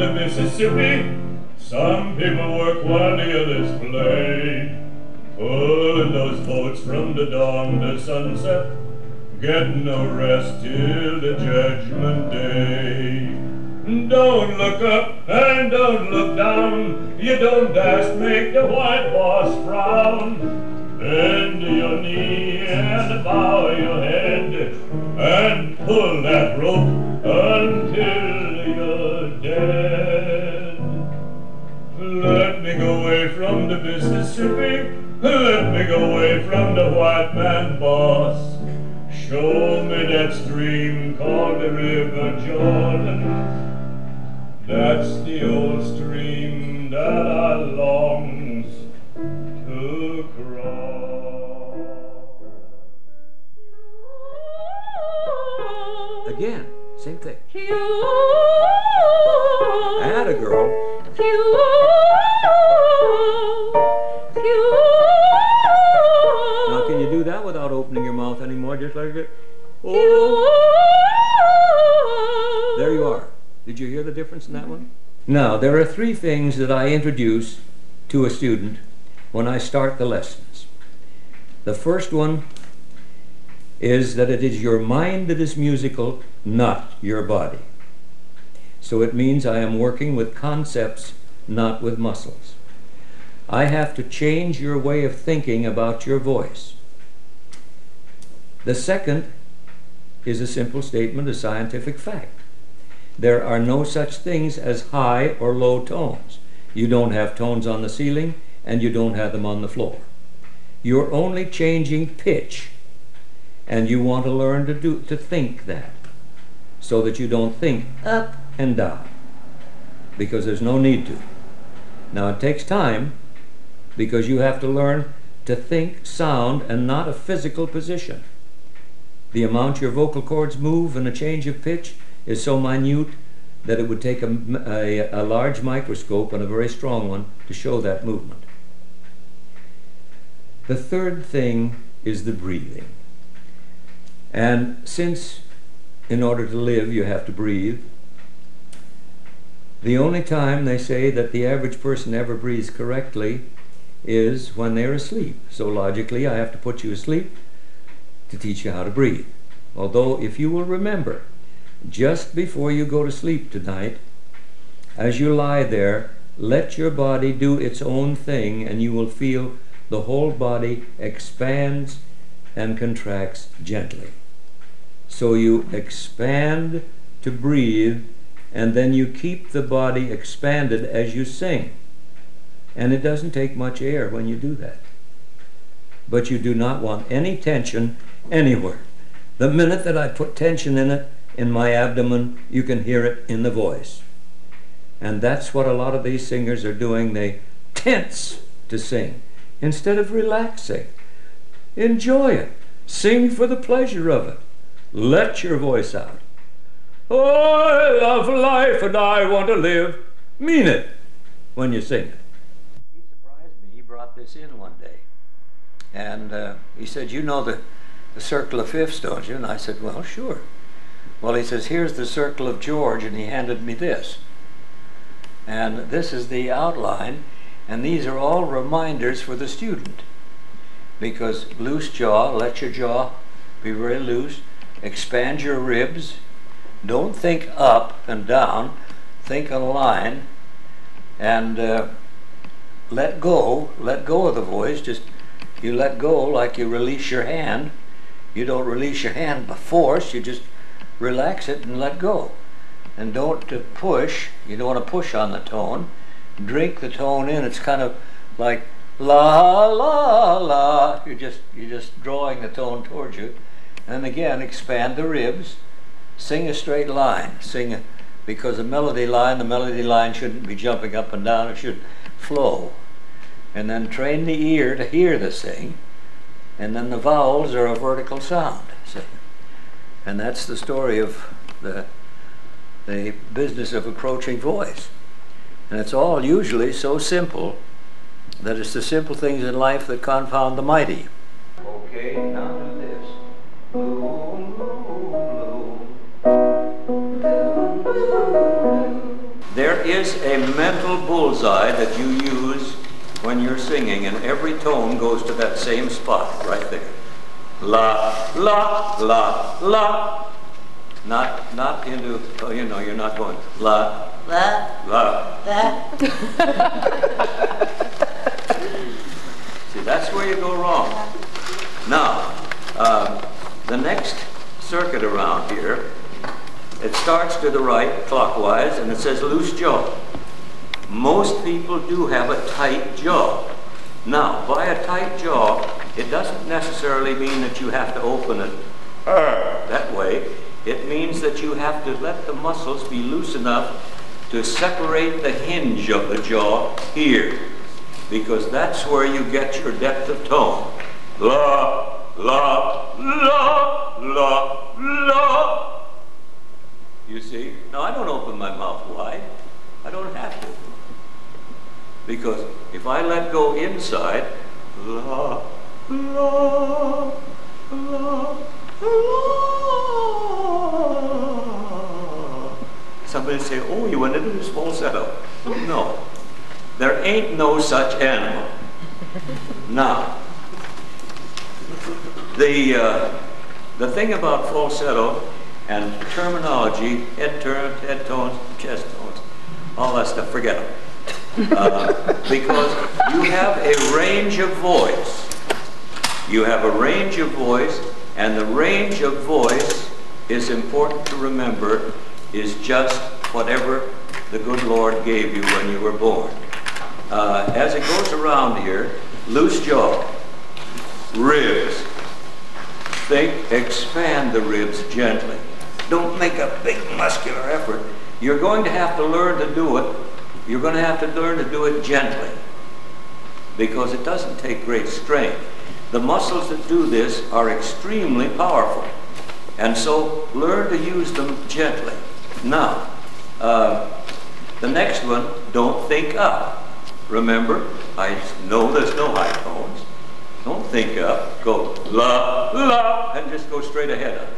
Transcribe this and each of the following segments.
the Mississippi, some people work while the others play. Pulling those boats from the dawn to sunset, getting no rest till the judgment day. Don't look up and don't look down, you don't dast make the white boss frown. Bend your knee and bow your head and pull that rope until you're dead. Let me go away from the Mississippi, let me go away from the white man boss. Show me that stream called the River Jordan. That's the old stream that I longs to cross. Again, same thing. I had a girl. Now can you do that without opening your mouth anymore, just like it? Oh. There you are. Did you hear the difference in that one? Now, there are three things that I introduce to a student when I start the lessons. The first one is that it is your mind that is musical, not your body. So it means I am working with concepts, not with muscles. I have to change your way of thinking about your voice. The second is a simple statement, a scientific fact. There are no such things as high or low tones. You don't have tones on the ceiling, and you don't have them on the floor. You're only changing pitch, and you want to learn to think that, so that you don't think up and down, because there's no need to. Now it takes time, because you have to learn to think sound and not a physical position. The amount your vocal cords move in a change of pitch is so minute that it would take a large microscope and a very strong one to show that movement. The third thing is the breathing. And since in order to live you have to breathe, the only time they say that the average person ever breathes correctly is when they're asleep. So logically I have to put you asleep to teach you how to breathe. Although if you will remember, just before you go to sleep tonight, as you lie there, let your body do its own thing, and you will feel the whole body expands and contracts gently. So you expand to breathe, and then you keep the body expanded as you sing. And it doesn't take much air when you do that. But you do not want any tension anywhere. The minute that I put tension in it, in my abdomen, you can hear it in the voice. And that's what a lot of these singers are doing. They tense to sing instead of relaxing. Enjoy it. Sing for the pleasure of it. Let your voice out. Oh, I love life and I want to live. Mean it when you sing it. He surprised me. He brought this in one day. And he said, you know the circle of fifths, don't you? And I said, well, sure. Well, he says, here's the circle of George, and he handed me this. And this is the outline, and these are all reminders for the student. Because loose jaw, let your jaw be very loose, expand your ribs, don't think up and down, think a line, and let go of the voice. Just you let go like you release your hand. You don't release your hand by force, you just relax it and let go. And don't push. You don't want to push on the tone. Drink the tone in. It's kind of like la la la. You're just drawing the tone towards you. And again, expand the ribs. Sing a straight line. Because the melody line shouldn't be jumping up and down. It should flow. And then train the ear to hear the sing. And then the vowels are a vertical sound. See? And that's the story of the business of approaching voice. And it's all usually so simple that it's the simple things in life that confound the mighty. Okay, now do this. Boom, boom, boom. There is a mental bullseye that you use when you're singing, and every tone goes to that same spot right there. La, la, la, la. Not into, oh, you know, you're not going la, la, la. See, that's where you go wrong. Now, the next circuit around here, it starts to the right, clockwise, and it says loose jaw. Most people do have a tight jaw. Now, by a tight jaw, it doesn't necessarily mean that you have to open it that way. It means that you have to let the muscles be loose enough to separate the hinge of the jaw here, because that's where you get your depth of tone. La, la, la, la, la. You see? Now, I don't open my mouth wide. I don't have to. Because if I let go inside, la, la, la, la. Somebody say, oh, you went into this falsetto. No. There ain't no such animal. Now, the thing about falsetto and terminology, head tones, chest tones, all that stuff, forget them. Because you have a range of voice. You have a range of voice, and the range of voice is important to remember, is just whatever the good Lord gave you when you were born. As it goes around here, loose jaw, ribs. Think, expand the ribs gently. Don't make a big muscular effort. You're going to have to learn to do it. You're going to have to learn to do it gently, because it doesn't take great strength. The muscles that do this are extremely powerful, and so learn to use them gently. Now, the next one, don't think up. Remember, I know there's no high tones. Don't think up. Go la, la, and just go straight ahead of it.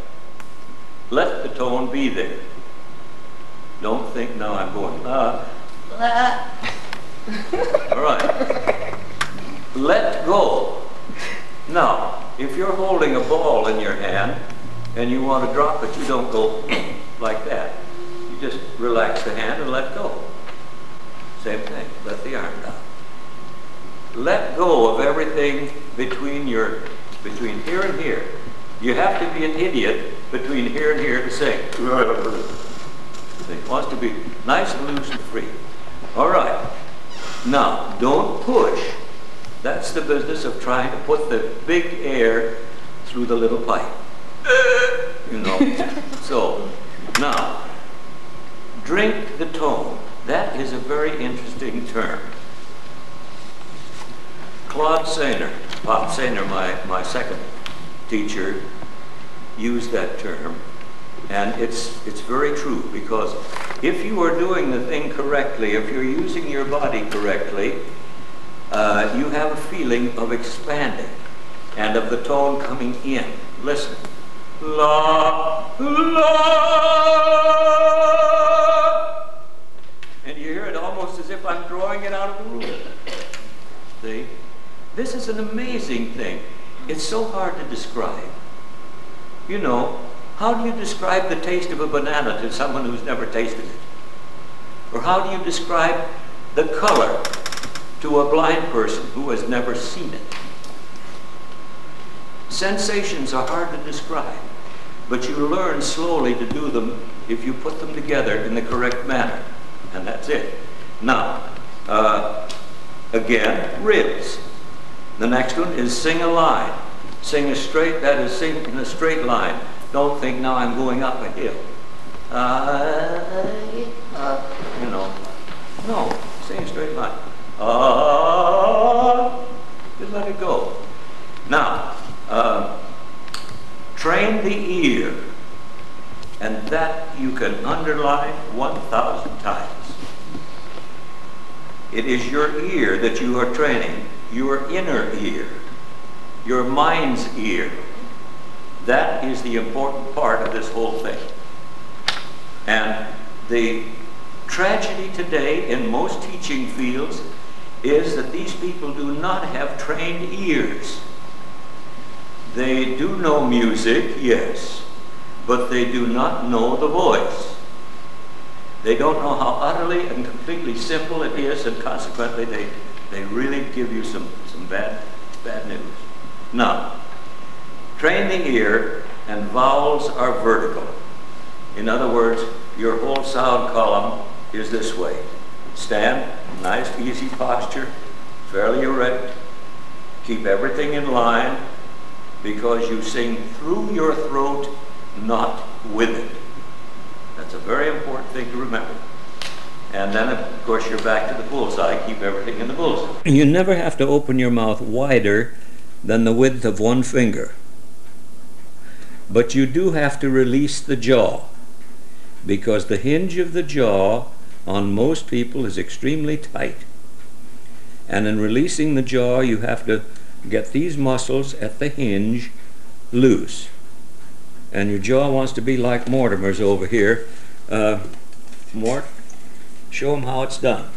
Let the tone be there. Don't think, now I'm going la, la. All right. Let go. Now, if you're holding a ball in your hand and you want to drop it, you don't go like that. You just relax the hand and let go. Same thing. Let the arm down. Let go of everything between here and here. You have to be an idiot between here and here to sing. It wants to be nice and loose and free. All right. Now, don't push. That's the business of trying to put the big air through the little pipe. You know. So, now, drink the tone. That is a very interesting term. Claude Sainer, Pop Sainer, my second teacher, used that term. And it's very true, because if you are doing the thing correctly, if you're using your body correctly, you have a feeling of expanding and of the tone coming in. Listen. La, la. And you hear it almost as if I'm drawing it out of the room. See? This is an amazing thing. It's so hard to describe. You know, how do you describe the taste of a banana to someone who's never tasted it? Or how do you describe the color to a blind person who has never seen it? Sensations are hard to describe, but you learn slowly to do them if you put them together in the correct manner, and that's it. Now, again, ribs. The next one is sing a line. Sing a straight, that is, sing in a straight line. Don't think, now I'm going up a hill. You know. No, sing a straight line. Just let it go. Now, train the ear. And that you can underline 1,000 times. It is your ear that you are training, your inner ear, your mind's ear. That is the important part of this whole thing. And the Tragedy today in most teaching fields is that these people do not have trained ears. They do know music, yes, but they do not know the voice. They don't know how utterly and completely simple it is, and consequently they really give you some bad news. Now, train the ear, and vowels are vertical. In other words, your whole sound column is this way. Stand, nice easy posture, fairly erect. Keep everything in line, because you sing through your throat, not with it. That's a very important thing to remember. And then, of course, you're back to the bullseye. Keep everything in the bullseye. You never have to open your mouth wider than the width of one finger. But you do have to release the jaw, because the hinge of the jaw on most people is extremely tight. And in releasing the jaw, you have to get these muscles at the hinge loose. And your jaw wants to be like Mortimer's over here. Mort, show him how it's done.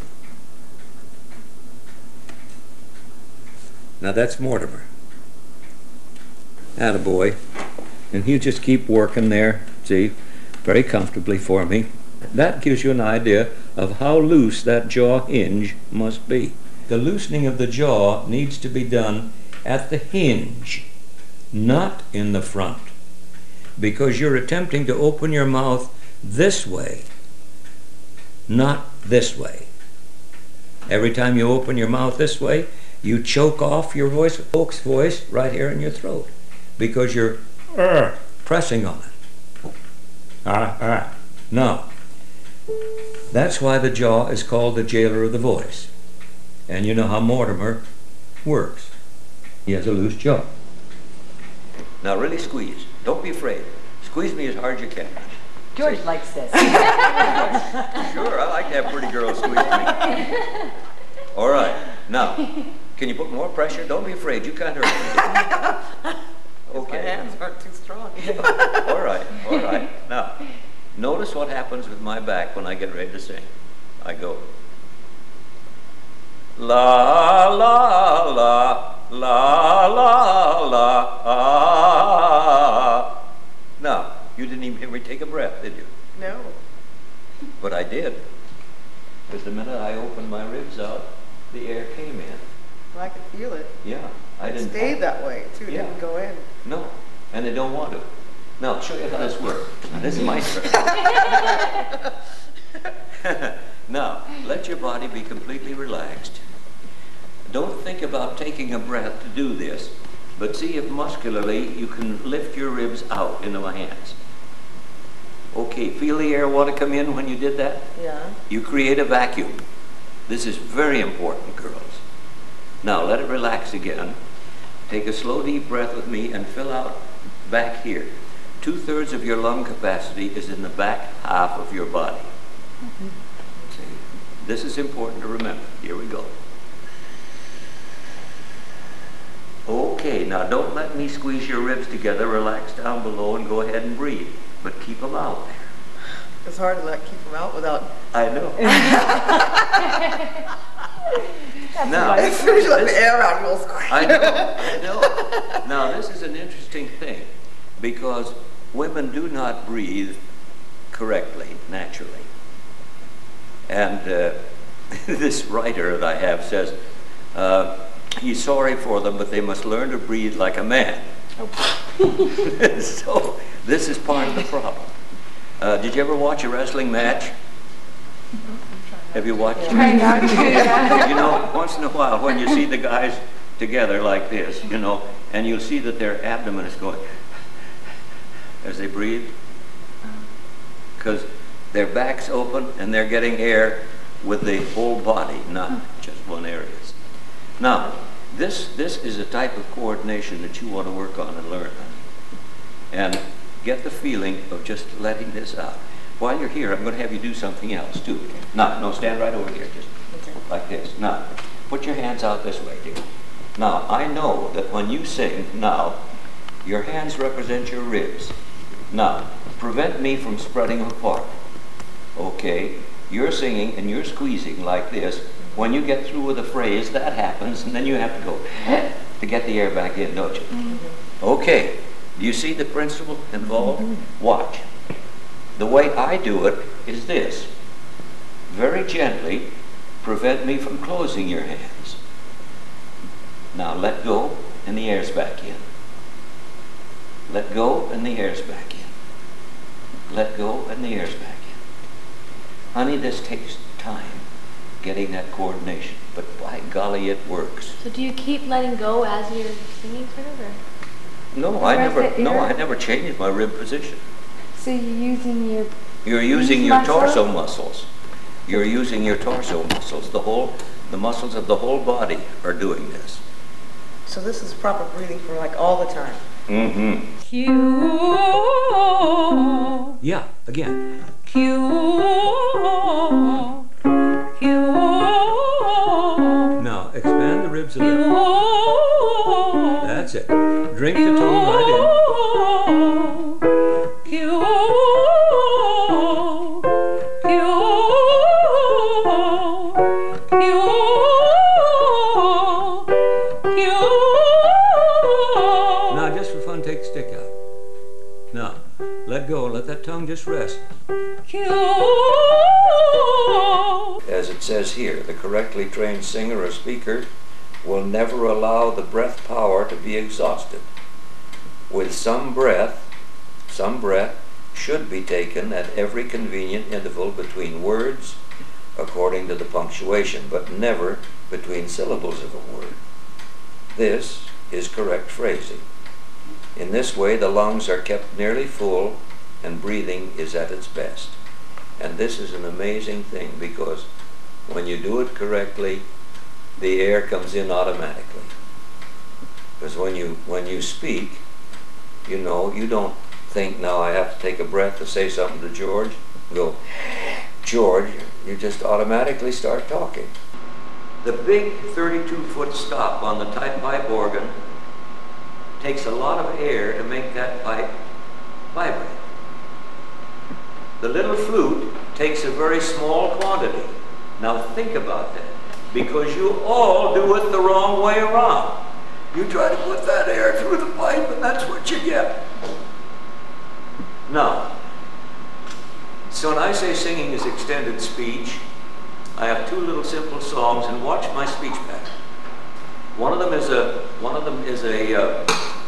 Now that's Mortimer. Attaboy. And he'll just keep working there, see, very comfortably for me. That gives you an idea of how loose that jaw hinge must be. The loosening of the jaw needs to be done at the hinge, not in the front, because you're attempting to open your mouth this way, not this way. Every time you open your mouth this way, you choke off your voice, folks' voice, right here in your throat, because you're pressing on it. No. That's why the jaw is called the jailer of the voice. And you know how Mortimer works. He has a loose jaw. Now really squeeze. Don't be afraid. Squeeze me as hard as you can. George likes this. Sure, I like to have pretty girls squeeze me. All right. Now, can you put more pressure? Don't be afraid. You can't hurt me. Okay. My hands aren't too strong. All right, all right. Now, notice what happens with my back when I get ready to sing. I go, la, la, la, la, la, la, ah. Now, you didn't even hear me take a breath, did you? No. But I did. Because the minute I opened my ribs out, the air came in. Well, I could feel it. Yeah. It stayed that way, too. It didn't go in. No, and they don't want to. Now, I'll show you how this works. Now, this is my turn. Now, let your body be completely relaxed. Don't think about taking a breath to do this, but see if muscularly you can lift your ribs out into my hands. Okay, feel the air want to come in when you did that? Yeah. You create a vacuum. This is very important, girls. Now, let it relax again. Take a slow, deep breath with me and fill out back here. 2/3 of your lung capacity is in the back half of your body. See? This is important to remember. Here we go. Okay, now don't let me squeeze your ribs together. Relax down below and go ahead and breathe. But keep them out there. It's hard to keep them out without... I know. Now, As soon as you let the air out, you'll squeeze. I know. Now, this is an interesting thing, because women do not breathe correctly, naturally. And this writer that I have says, he's sorry for them, but they must learn to breathe like a man. Oh. So, this is part of the problem. Did you ever watch a wrestling match? Have you watched it? You know, once in a while when you see the guys together like this, you know, and you'll see that their abdomen is going as they breathe, because their back's open and they're getting air with the whole body, not just one area. Now, this is a type of coordination that you want to work on and learn. And get the feeling of just letting this out. While you're here, I'm going to have you do something else too. No, stand right over here, just like this. Now, put your hands out this way, dear. Now, I know that when you sing, now, your hands represent your ribs. Now, prevent me from spreading apart. Okay? You're singing and you're squeezing like this. When you get through with a phrase, that happens, and then you have to go to get the air back in, don't you? Okay. Do you see the principle involved? Watch. The way I do it is this. Very gently prevent me from closing your hands. Now let go and the air's back in. Let go and the air's back in. Let go and the air's back in. Honey, this takes time, getting that coordination, but by golly, it works. So do you keep letting go as you're singing, sort of, or? No, I never changed my rib position. So you're using your... You're using your torso muscles. You're using your torso muscles. The muscles of the whole body are doing this. So this is proper breathing for like all the time. Mm-hmm. Q. Yeah, again. Q. Q. Now, expand the ribs a little. That's it. Drink the tone right in. Q. Q. Now, just for fun, take the stick out. Now, let go. Let that tongue just rest. As it says here, the correctly trained singer or speaker will never allow the breath power to be exhausted. With some breath should be taken at every convenient interval between words according to the punctuation, but never between syllables of a word. This is correct phrasing. In this way, the lungs are kept nearly full and breathing is at its best. And this is an amazing thing, because when you do it correctly, the air comes in automatically. Because when you speak, you know, you don't think, now I have to take a breath to say something to George. Go, George, you just automatically start talking. The big 32-foot stop on the tight pipe organ takes a lot of air to make that pipe vibrate. The little flute takes a very small quantity. Now think about that, because you all do it the wrong way around. You try to put that air through the pipe and that's what you get. Now, so when I say singing is extended speech, I have two little simple songs, and watch my speech pattern. One of them is a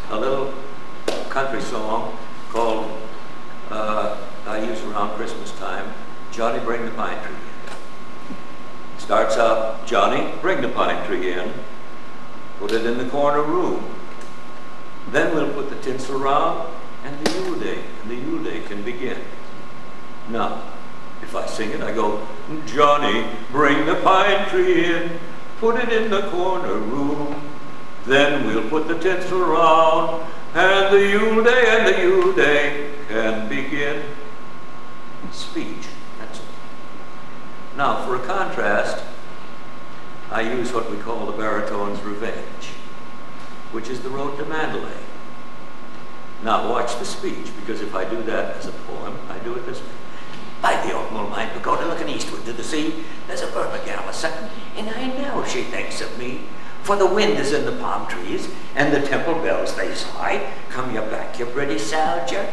little country song called, I use around Christmas time, Johnny, Bring the Pine Tree In. Starts out, Johnny, bring the pine tree in, put it in the corner room. Then we'll put the tinsel around, and the Yule Day can begin. Now, if I sing it, I go, Johnny, bring the pine tree in, put it in the corner room. Then we'll put the tinsel around, and the Yule Day can begin. Speech, that's all. Now, for a contrast, I use what we call the baritone's revenge, which is the Road to Mandalay. Now, watch the speech, because if I do that as a poem, I do it this way. By the old moonlight pagoda looking eastward to the sea, there's a bird gal a setting, and I know she thinks of me. For the wind is in the palm trees, and the temple bells they sigh. Come you back, you British soldier,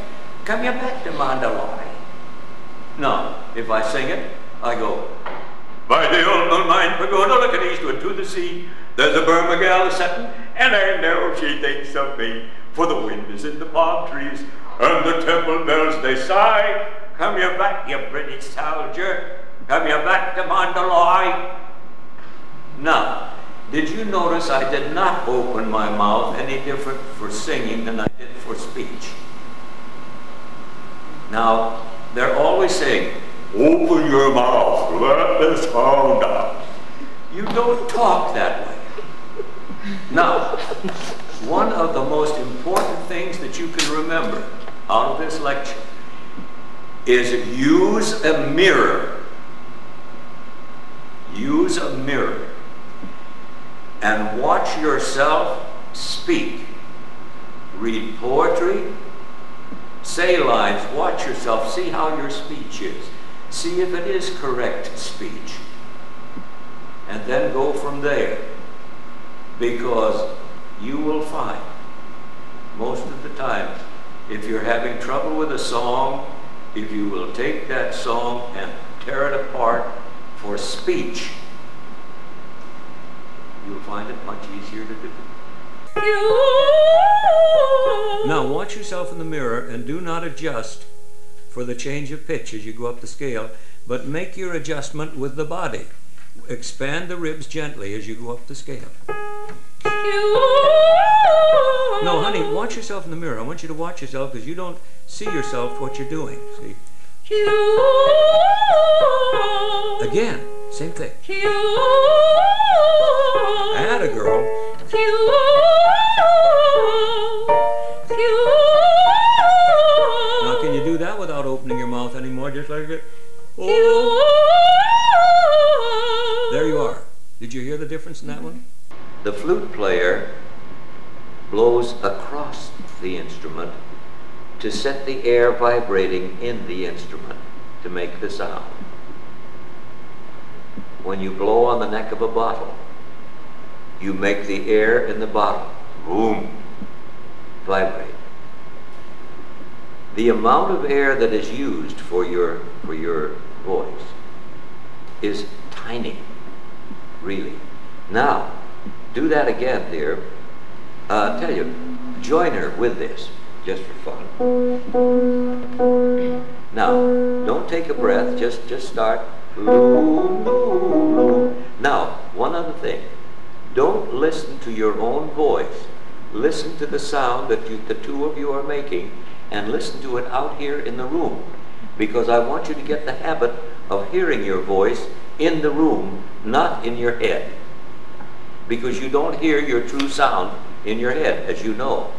come you back to Mandalay. Now, if I sing it, I go, by the old moonlight pagoda looking eastward to the sea, there's a Burma gal a setting, and I know she thinks of me. For the wind is in the palm trees, and the temple bells they sigh. Come you back, you British soldier, come you back to Mandalay. Now, did you notice I did not open my mouth any different for singing than I did for speech? Now, they're always saying, open your mouth, let the sound out. You don't talk that way. Now, one of the most important things that you can remember out of this lecture is use a mirror. Use a mirror. And watch yourself speak. Read poetry. Say lines. Watch yourself. See how your speech is. See if it is correct speech. And then go from there. Because you will find, most of the time, if you're having trouble with a song, if you will take that song and tear it apart for speech, you'll find it much easier to do. Now watch yourself in the mirror and do not adjust for the change of pitch as you go up the scale, but make your adjustment with the body. Expand the ribs gently as you go up the scale. No, honey, watch yourself in the mirror. I want you to watch yourself because you don't see yourself what you're doing. See? Again, same thing. Atta girl. Now, can you do that without opening your mouth anymore? Just like it. Oh. There you are. Did you hear the difference in that one? The flute player blows across the instrument to set the air vibrating in the instrument to make the sound. When you blow on the neck of a bottle, you make the air in the bottle, boom, vibrate. The amount of air that is used for your voice is tiny, really. Now, do that again, dear. Tell you, join her with this, just for fun. Now, don't take a breath, just start. Now, one other thing. Don't listen to your own voice. Listen to the sound that the two of you are making, and listen to it out here in the room. Because I want you to get the habit of hearing your voice in the room, not in your head. Because you don't hear your true sound in your head, as you know.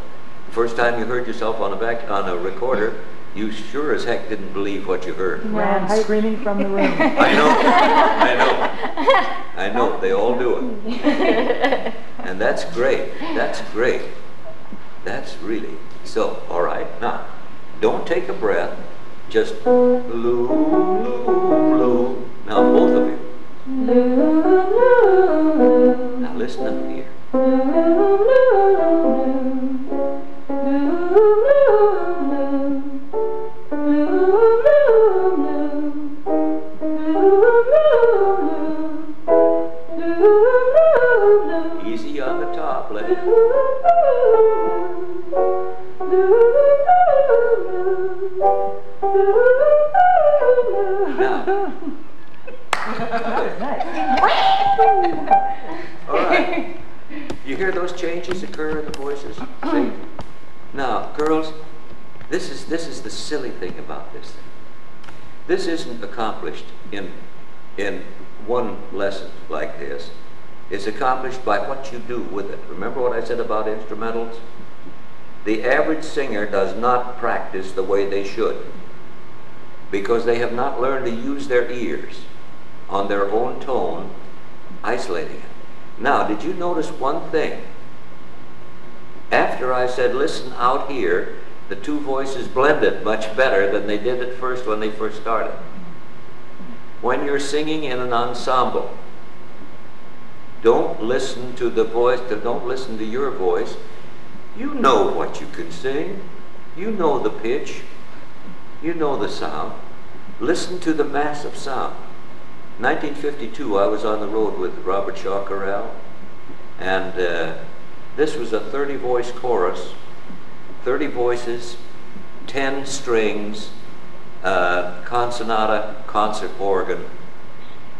The first time you heard yourself on a recorder, you sure as heck didn't believe what you heard. Ran screaming from the room. I know, they all do it. And that's great, that's great. That's really, so, all right, now, don't take a breath, just loo, loo, loo. Now, both of you. Now, listen up here. Easy on the top, let it. Now. All right. You hear those changes occur in the voices? See? Now, girls, this is the silly thing about this thing. This isn't accomplished in one lesson like this. It's accomplished by what you do with it. Remember what I said about instrumentals? The average singer does not practice the way they should because they have not learned to use their ears on their own tone, isolating it. Now, did you notice one thing? After I said, listen out here, the two voices blended much better than they did at first when they first started. When you're singing in an ensemble, don't listen to the voice, don't listen to your voice. You know what you can sing. You know the pitch. You know the sound. Listen to the mass of sound. 1952, I was on the road with Robert Shaw Corral, and this was a 30-voice chorus, 30 voices, 10 strings, consonata, concert organ,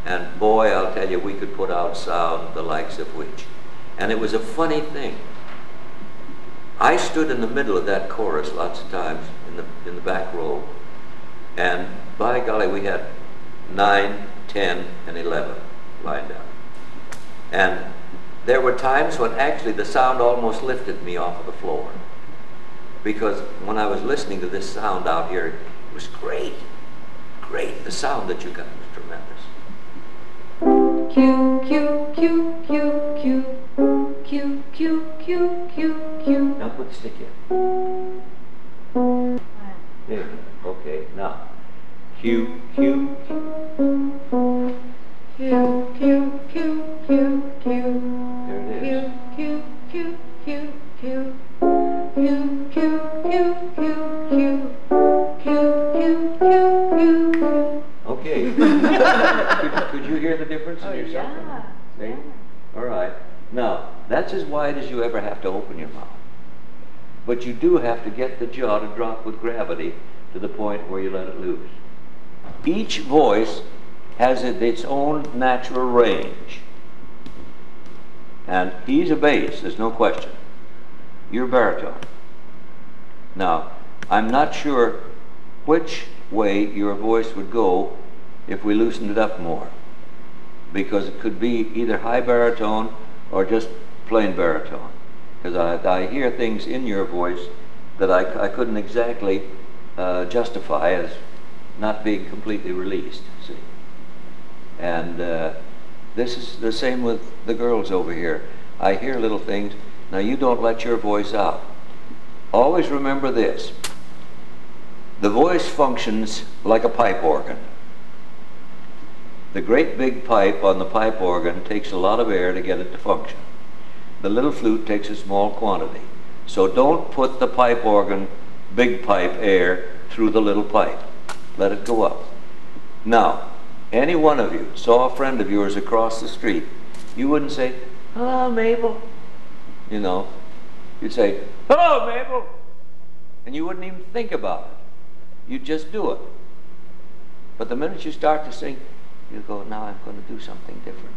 and boy, I'll tell you, we could put out sound the likes of which. And it was a funny thing. I stood in the middle of that chorus lots of times in the back row, and by golly, we had 9, 10, and 11 lined up. And there were times when actually the sound almost lifted me off of the floor. Because when I was listening to this sound out here, it was great. Great. The sound that you got was tremendous. Q, Q, Q, Q, Q, Q, Q, Q, Q, Q. Now put the stick in. There. Okay. Now, Q, Q. Q, Q, Q, Q, Q. There it is. Q, Q, Q, Q, Q. Q, Q, Q, Q, Q. Q, Q, Q, Q, Q. Okay. could you hear the difference in yourself? Yeah. See? Yeah. All right. Now, that's as wide as you ever have to open your mouth. But you do have to get the jaw to drop with gravity to the point where you let it loose. Each voice has its own natural range. And he's a bass, there's no question. You're baritone. Now, I'm not sure which way your voice would go if we loosened it up more, because it could be either high baritone or just plain baritone, because I hear things in your voice that I couldn't exactly justify as not being completely released, see. And this is the same with the girls over here. I hear little things. Now, you don't let your voice out. Always remember this. The voice functions like a pipe organ. The great big pipe on the pipe organ takes a lot of air to get it to function. The little flute takes a small quantity. So don't put the pipe organ, big pipe air, through the little pipe. Let it go up. Now, any one of you saw a friend of yours across the street, you wouldn't say, "Hello, Mabel." You know, you'd say, "Hello, Mabel." And you wouldn't even think about it. You'd just do it. But the minute you start to sing, you go, "Now I'm going to do something different."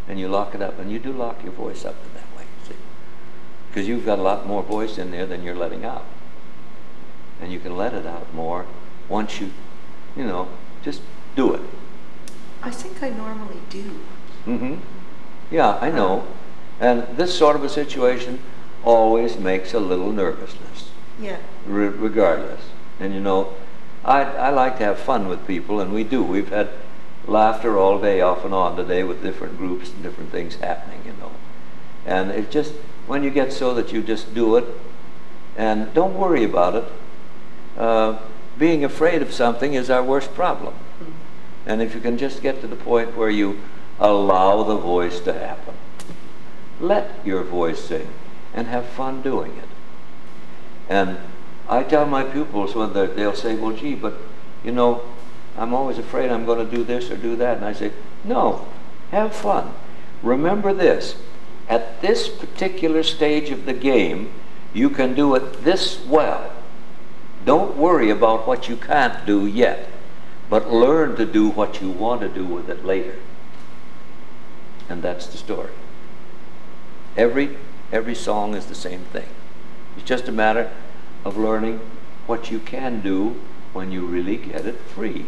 And you lock it up, and you do lock your voice up in that way, see? Because you've got a lot more voice in there than you're letting out. And you can let it out more once you know, just do it. I think I normally do. Mm-hmm. Yeah, I know. And this sort of a situation always makes a little nervousness. Yeah. Regardless. And you know, I like to have fun with people, and we do. We've had laughter all day off and on today with different groups and different things happening, you know. And it just, when you get so that you just do it, and don't worry about it, being afraid of something is our worst problem. And if you can just get to the point where you allow the voice to happen, let your voice sing, and have fun doing it. And I tell my pupils when they'll say, "Well, gee, but you know, I'm always afraid I'm going to do this or do that." And I say, "No, have fun. Remember this, at this particular stage of the game, you can do it this well. Don't worry about what you can't do yet, but learn to do what you want to do with it later." And that's the story. Every song is the same thing. It's just a matter of learning what you can do when you really get it free.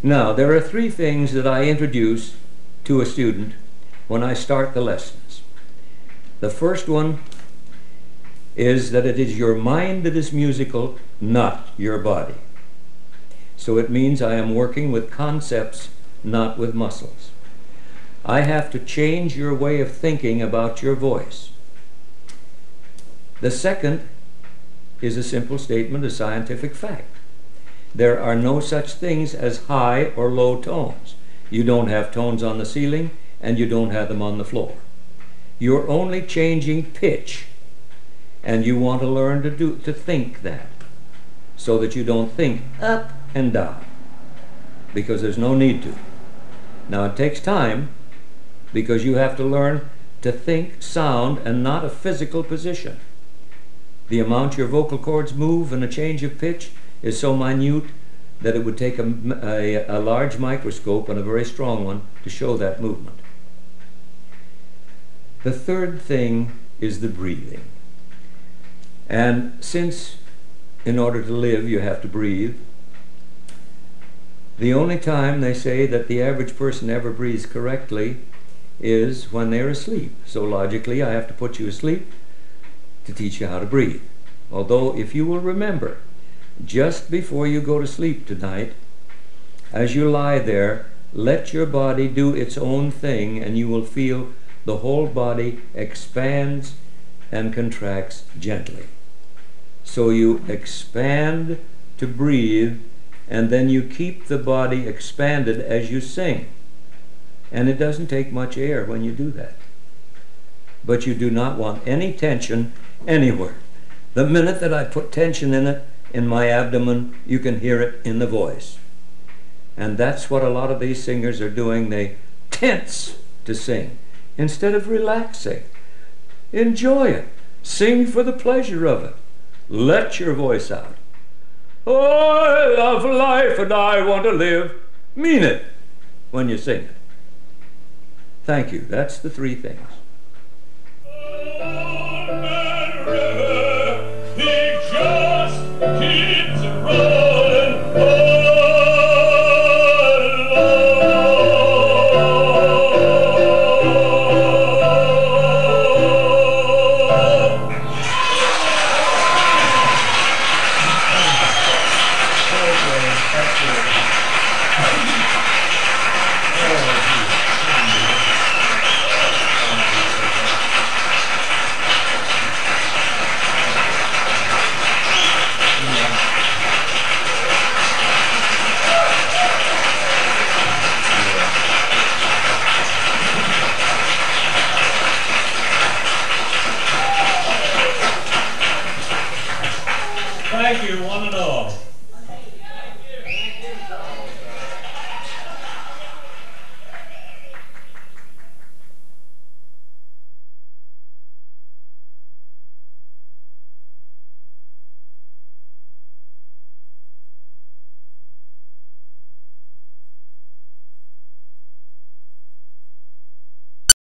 Now, there are three things that I introduce to a student when I start the lessons. The first one is that it is your mind that is musical, not your body. So it means I am working with concepts, not with muscles. I have to change your way of thinking about your voice. The second is a simple statement, a scientific fact. There are no such things as high or low tones. You don't have tones on the ceiling, and you don't have them on the floor. You're only changing pitch, and you want to learn to think that, so that you don't think up and down, because there's no need to. Now, it takes time, because you have to learn to think sound and not a physical position. The amount your vocal cords move in a change of pitch is so minute that it would take a large microscope, and a very strong one, to show that movement. The third thing is the breathing. And since in order to live you have to breathe, the only time they say that the average person ever breathes correctly is when they're asleep. So logically, I have to put you asleep to teach you how to breathe. Although, if you will remember, just before you go to sleep tonight, as you lie there, let your body do its own thing, and you will feel the whole body expands and contracts gently. So you expand to breathe, and then you keep the body expanded as you sing. And it doesn't take much air when you do that. But you do not want any tension anywhere. The minute that I put tension in it, in my abdomen, you can hear it in the voice. And that's what a lot of these singers are doing. They tense to sing instead of relaxing. Enjoy it. Sing for the pleasure of it. Let your voice out. Oh, I love life and I want to live. Mean it when you sing it. Thank you. That's the three things. He just keeps rolling along. Excellent.